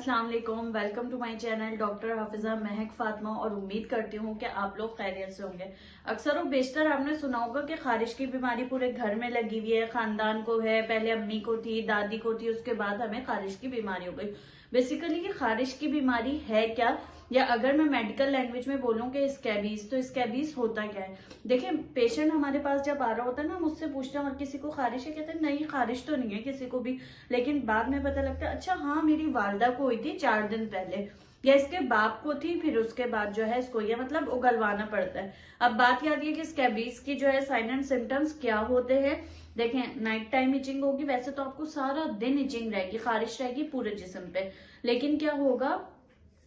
अस्सलाम वालेकुम, welcome to my channel doctor Hafiza Mahak Fatima. और उम्मीद करती हूँ कि आप लोग खैरियत से होंगे। अक्सर और बेशतर आपने सुना होगा कि खारिश की बीमारी पूरे घर में लगी हुई है, खानदान को है, पहले अम्मी को थी, दादी को थी, उसके बाद हमें खारिश की बीमारी हो गई। बेसिकली ये खारिश की बीमारी है क्या, या अगर मैं मेडिकल लैंग्वेज में बोलूं कि स्कैबीज, तो स्कैबीज होता क्या है। देखिए, पेशेंट हमारे पास जब आ रहा होता है ना, मुझसे पूछते हैं और किसी को खारिश है, कहते हैं नहीं खारिश तो नहीं है किसी को भी, लेकिन बाद में पता लगता है अच्छा हाँ मेरी वालदा को हुई थी 4 दिन पहले, या इसके बाप को थी, फिर उसके बाद जो है इसको, या मतलब उगलवाना पड़ता है। अब बात याद है कि स्कैबीज की जो है साइन एंड सिम्टम्स क्या होते हैं। देखें, नाइट टाइम इचिंग होगी, वैसे तो आपको सारा दिन इचिंग रहेगी, खारिश रहेगी पूरे जिस्म पे, लेकिन क्या होगा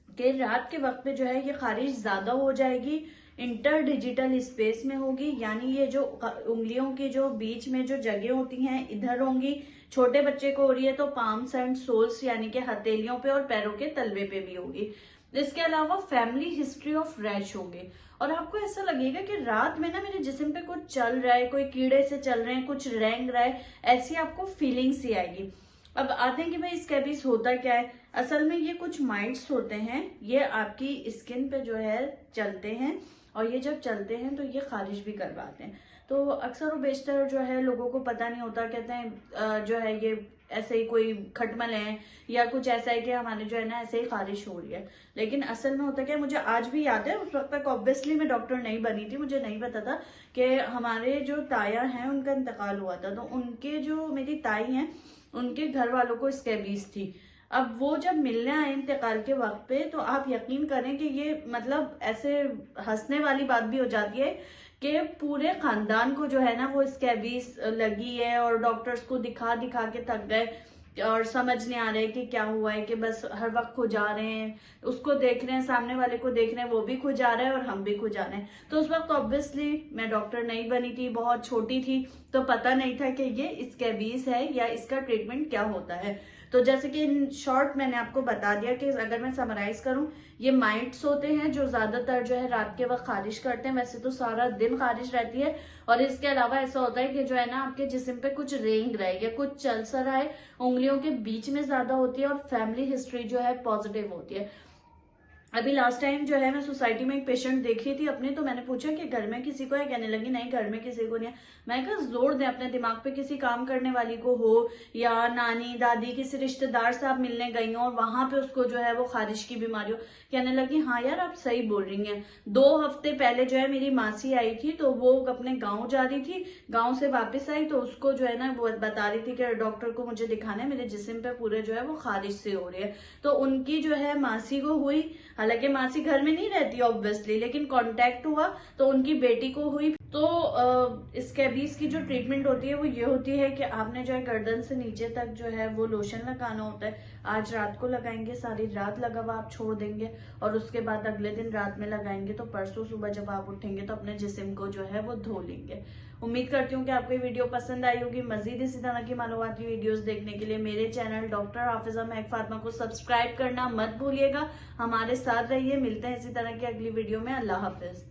कि रात के वक्त पे जो है ये खारिश ज्यादा हो जाएगी, इंटर डिजिटल स्पेस में होगी, यानी ये जो उंगलियों के जो बीच में जो जगह होती हैं इधर होंगी। छोटे बच्चे को हो रही है तो पाम्स एंड सोल्स यानी कि हथेलियों पे और पैरों के तलवे पे भी होगी। इसके अलावा फैमिली हिस्ट्री ऑफ रैश होगी, और आपको ऐसा लगेगा कि रात में ना मेरे जिस्म पे कुछ चल रहा है, कोई कीड़े से चल रहे हैं, कुछ रेंग रहा है, ऐसी आपको फीलिंग्स ही आएगी। अब आते हैं कि भाई स्कैबीज होता क्या है। असल में ये कुछ माइट्स होते हैं, ये आपकी स्किन पे जो है चलते हैं, और ये जब चलते हैं तो ये खारिश भी करवाते हैं। तो अक्सर और बेशतर जो है लोगों को पता नहीं होता, कहते हैं जो है ये ऐसे ही कोई खटमल है या कुछ ऐसा है कि हमारे जो है ना ऐसे ही खारिश हो रही है, लेकिन असल में होता क्या है, मुझे आज भी याद है, उस वक्त तक ऑब्वियसली मैं डॉक्टर नहीं बनी थी, मुझे नहीं पता था कि हमारे जो ताया हैं उनका इंतकाल हुआ था, तो उनके जो मेरी ताई हैं उनके घर वालों को स्कैबीज थी। अब वो जब मिलने आए इंतकाल के वक्त पे, तो आप यकीन करें कि ये मतलब ऐसे हंसने वाली बात भी हो जाती है कि पूरे खानदान को जो है ना वो स्कैबीज लगी है, और डॉक्टर्स को दिखा दिखा के थक गए और समझ नहीं आ रहा है कि क्या हुआ है, कि बस हर वक्त खुजा रहे हैं, उसको देख रहे हैं, सामने वाले को देख रहे हैं, वो भी खुजा रहा है और हम भी खुजा रहे हैं। तो उस वक्त ऑब्वियसली मैं डॉक्टर नहीं बनी थी, बहुत छोटी थी, तो पता नहीं था कि ये स्कैबीज है या इसका ट्रीटमेंट क्या होता है। तो जैसे कि इन शॉर्ट मैंने आपको बता दिया कि अगर मैं समराइज करूं, ये माइट्स होते हैं जो ज्यादातर जो है रात के वक्त खारिश करते हैं, वैसे तो सारा दिन खारिश रहती है। और इसके अलावा ऐसा होता है कि जो है ना आपके जिस्म पे कुछ रेंग रहा है या कुछ चल सा रहा है, उंगलियों के बीच में ज्यादा होती है, और फैमिली हिस्ट्री जो है पॉजिटिव होती है। अभी लास्ट टाइम जो है मैं सोसाइटी में एक पेशेंट देख रही थी अपने, तो मैंने पूछा कि घर में किसी को है, कहने लगी नहीं घर में किसी को नहीं है। मैं कहा जोर दें अपने दिमाग पे, किसी काम करने वाली को हो, या नानी दादी किसी रिश्तेदार से आप मिलने गई हो और वहां पे उसको जो है वो खारिश की बीमारी हो। कहने लगी हाँ यार आप सही बोल रही हैं, 2 हफ्ते पहले जो है मेरी मासी आई थी, तो वो अपने गाँव जा रही थी, गाँव से वापस आई, तो उसको जो है ना वो बता रही थी कि डॉक्टर को मुझे दिखाना है, मेरे जिस्म पे पूरे जो है वो खारिश से हो रही है। तो उनकी जो है मासी को हुई, हालांकि मासी घर में नहीं रहती ऑब्वियसली, लेकिन कांटेक्ट हुआ तो उनकी बेटी को हुई। तो स्कैबीज की जो ट्रीटमेंट होती है वो ये होती है कि आपने जो है गर्दन से नीचे तक जो है वो लोशन लगाना होता है। आज रात को लगाएंगे, सारी रात लगा हुआ आप छोड़ देंगे, और उसके बाद अगले दिन रात में लगाएंगे, तो परसों सुबह जब आप उठेंगे तो अपने जिस्म को जो है वो धो लेंगे। उम्मीद करती हूँ कि आपको ये वीडियो पसंद आई होगी। मजीद इसी तरह की मालूमाती वीडियोस देखने के लिए मेरे चैनल डॉक्टर हाफिजा महक फातिमा को सब्सक्राइब करना मत भूलिएगा। हमारे साथ रहिए, मिलते हैं इसी तरह की अगली वीडियो में। अल्लाह हाफिज।